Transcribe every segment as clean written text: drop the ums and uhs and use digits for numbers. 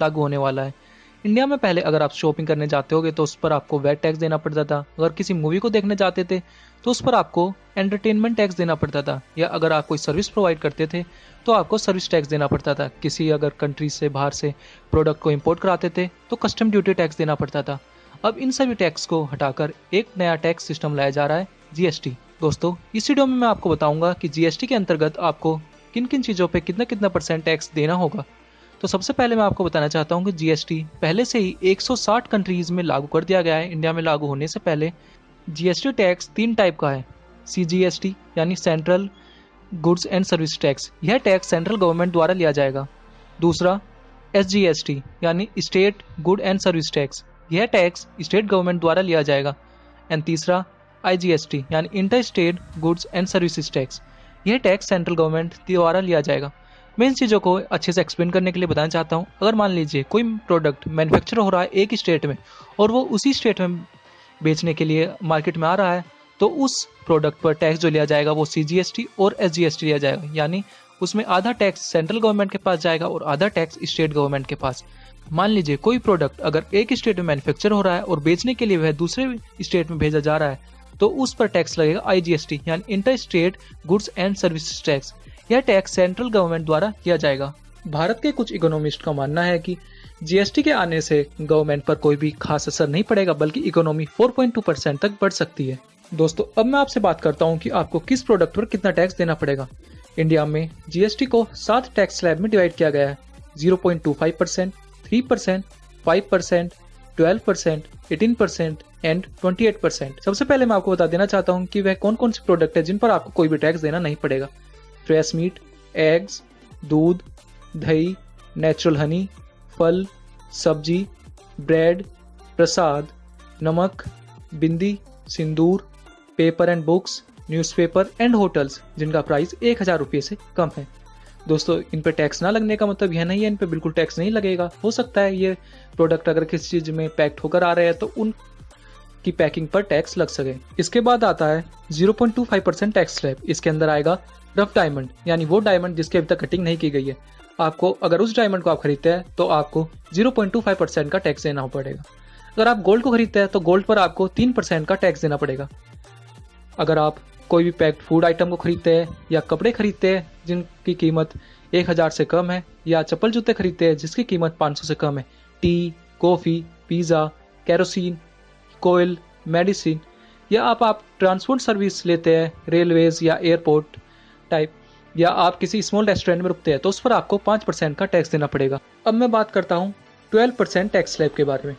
लागू होने वाला है। इंडिया में पहले अगर आप शॉपिंग करने जाते होगे तो उस पर आपको वैट टैक्स देना पड़ता था। अगर किसी मूवी को देखने जाते थे तो उस पर आपको एंटरटेनमेंट टैक्स देना पड़ता था, या अगर आप कोई सर्विस प्रोवाइड करते थे तो आपको सर्विस टैक्स देना पड़ता था। किसी अगर कंट्री से बाहर से प्रोडक्ट को इंपोर्ट कराते थे तो कस्टम ड्यूटी टैक्स देना पड़ता था। अब इन सभी टैक्स को हटाकर एक नया टैक्स सिस्टम लाया जा रहा है, जीएसटी। दोस्तों, इस वीडियो में मैं आपको बताऊंगा कि जीएसटी के अंतर्गत आपको किन किन चीज़ों पे कितना कितना % टैक्स देना होगा। तो सबसे पहले मैं आपको बताना चाहता हूं कि जीएसटी पहले से ही 160 कंट्रीज़ में लागू कर दिया गया है। इंडिया में लागू होने से पहले जीएसटी टैक्स 3 टाइप का है। सीजीएसटी यानी central goods and service tax, यह टैक्स सेंट्रल गवर्नमेंट द्वारा लिया जाएगा। दूसरा एसजीएसटी यानी state good and service tax, यह टैक्स स्टेट गवर्नमेंट द्वारा लिया जाएगा। एंड तीसरा आईजीएसटी यानी inter state goods and services tax, यह टैक्स सेंट्रल गवर्नमेंट द्वारा लिया जाएगा। मैं इन चीज़ों को अच्छे से एक्सप्लेन करने के लिए बताना चाहता हूँ। अगर मान लीजिए कोई प्रोडक्ट मैन्युफैक्चर हो रहा है एक स्टेट में और वो उसी स्टेट में बेचने के लिए मार्केट में आ रहा है, तो उस प्रोडक्ट पर टैक्स जो लिया जाएगा वो सीजीएसटी और एसजीएसटी लिया जाएगा। यानी उसमें आधा टैक्स सेंट्रल गवर्नमेंट के पास जाएगा और आधा टैक्स स्टेट गवर्नमेंट के पास। मान लीजिए कोई प्रोडक्ट अगर एक स्टेट में मैन्युफैक्चर हो रहा है और बेचने के लिए वह दूसरे स्टेट में भेजा जा रहा है, तो उस पर टैक्स लगेगा आईजीएसटी यानी inter state goods and services tax. यह टैक्स सेंट्रल गवर्नमेंट द्वारा किया जाएगा। भारत के कुछ इकोनॉमिस्ट का मानना है कि जीएसटी के आने से गवर्नमेंट पर कोई भी खास असर नहीं पड़ेगा, बल्कि इकोनॉमी 4.2% तक बढ़ सकती है। दोस्तों, अब मैं आपसे बात करता हूं कि आपको किस प्रोडक्ट पर कितना टैक्स देना पड़ेगा। इंडिया में जीएसटी को 7 टैक्स स्लैब में डिवाइड किया गया है। 0.25%, 3%, 5%, 12%, 18% एंड 28%। सबसे पहले मैं आपको बता देना चाहता हूं कि वह कौन कौन से प्रोडक्ट है जिन पर आपको कोई भी टैक्स देना नहीं पड़ेगा। फ्रेश मीट, एग्स, दूध, दही, नेचुरल हनी, फल, सब्जी, ब्रेड, प्रसाद, नमक, bindi, sindoor, paper and books, newspaper and hotels जिनका प्राइस 1000 रुपये से कम है। दोस्तों, इन पे टैक्स ना लगने का मतलब यह नहीं है इन पे बिल्कुल टैक्स नहीं लगेगा। हो सकता है ये प्रोडक्ट अगर किसी चीज़ में पैक्ड होकर आ रहे हैं तो उन की पैकिंग पर टैक्स लग सके। इसके बाद आता है 0.25% टैक्स स्लैब। इसके अंदर आएगा रफ डायमंड, यानी वो डायमंड जिसकी अभी तक कटिंग नहीं की गई है। आपको अगर उस डायमंड को आप खरीदते हैं तो आपको 0.25% का टैक्स देना पड़ेगा। अगर आप गोल्ड को खरीदते हैं तो गोल्ड पर आपको 3% का टैक्स देना पड़ेगा। अगर आप कोई भी पैक्ड फूड आइटम को खरीदते हैं या कपड़े खरीदते हैं जिनकी कीमत 1000 से कम है, या चप्पल जूते खरीदते हैं जिसकी कीमत 500 से कम है, टी, कॉफ़ी, पिज़्ज़ा, केरोसिन, कोयल, मेडिसिन, या आप ट्रांसपोर्ट सर्विस लेते हैं रेलवेज या एयरपोर्ट टाइप, या आप किसी स्मॉल रेस्टोरेंट में रुकते हैं तो उस पर आपको 5% का टैक्स देना पड़ेगा। अब मैं बात करता हूँ 12% टैक्स स्लैब के बारे में।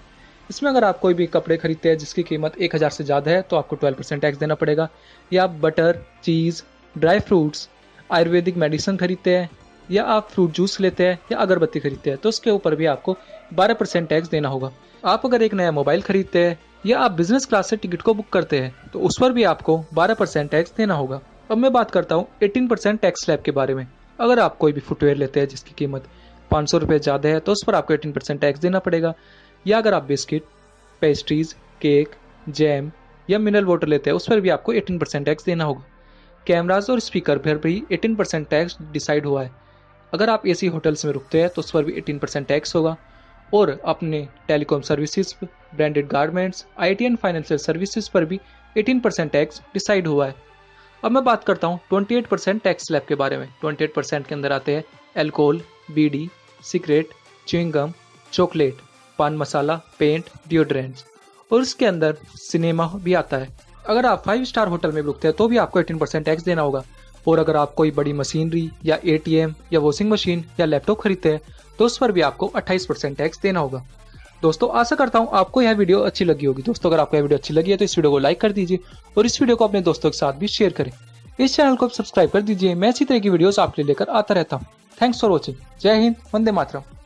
इसमें अगर आप कोई भी कपड़े खरीदते हैं जिसकी कीमत 1000 से ज़्यादा है तो आपको 12% टैक्स देना पड़ेगा। या आप बटर, चीज़, ड्राई फ्रूट्स, आयुर्वेदिक मेडिसिन खरीदते हैं, या आप फ्रूट जूस लेते हैं या अगरबत्ती खरीदते हैं तो उसके ऊपर भी आपको 12% टैक्स देना होगा। आप अगर एक नया मोबाइल खरीदते हैं या आप बिजनेस क्लास से टिकट को बुक करते हैं तो उस पर भी आपको 12% टैक्स देना होगा। अब मैं बात करता हूँ 18% टैक्स स्लैब के बारे में। अगर आप कोई भी फुटवेयर लेते हैं जिसकी कीमत 500 रुपये ज़्यादा है तो उस पर आपको 18% टैक्स देना पड़ेगा। या अगर आप बिस्किट, पेस्ट्रीज, केक, जैम या मिनरल वाटर लेते हैं उस पर भी आपको 18% टैक्स देना होगा। कैमराज और स्पीकर पर भी 18% टैक्स डिसाइड हुआ है। अगर आप एसी होटल्स में रुकते हैं तो उस पर भी 18% टैक्स होगा। और अपने telecom services, branded garments, IT and financial services पर भी 18% टैक्स डिसाइड हुआ है। अब मैं बात करता हूँ 28% टैक्स स्लैब के बारे में। 28% के अंदर आते हैं अल्कोहल, बीड़ी, सिगरेट, च्युइंगम, चॉकलेट, पान मसाला, पेंट, डिओड्रेंट्स, और इसके अंदर सिनेमा भी आता है। अगर आप 5 स्टार होटल में रुकते हैं तो भी आपको 18% टैक्स देना होगा। और अगर आप कोई बड़ी मशीनरी या एटीएम या वॉशिंग मशीन या लैपटॉप खरीदते हैं तो उस पर भी आपको 28% टैक्स देना होगा। दोस्तों, आशा करता हूँ आपको यह वीडियो अच्छी लगी होगी। दोस्तों, अगर आपको यह वीडियो अच्छी लगी है तो इस वीडियो को लाइक कर दीजिए और इस वीडियो को अपने दोस्तों के साथ भी शेयर करें। इस चैनल को सब्सक्राइब कर दीजिए। मैं इसी तरह की वीडियोस आपके लिए लेकर आता रहता हूँ। Thanks for watching. जय हिंद, वंदे मातरम।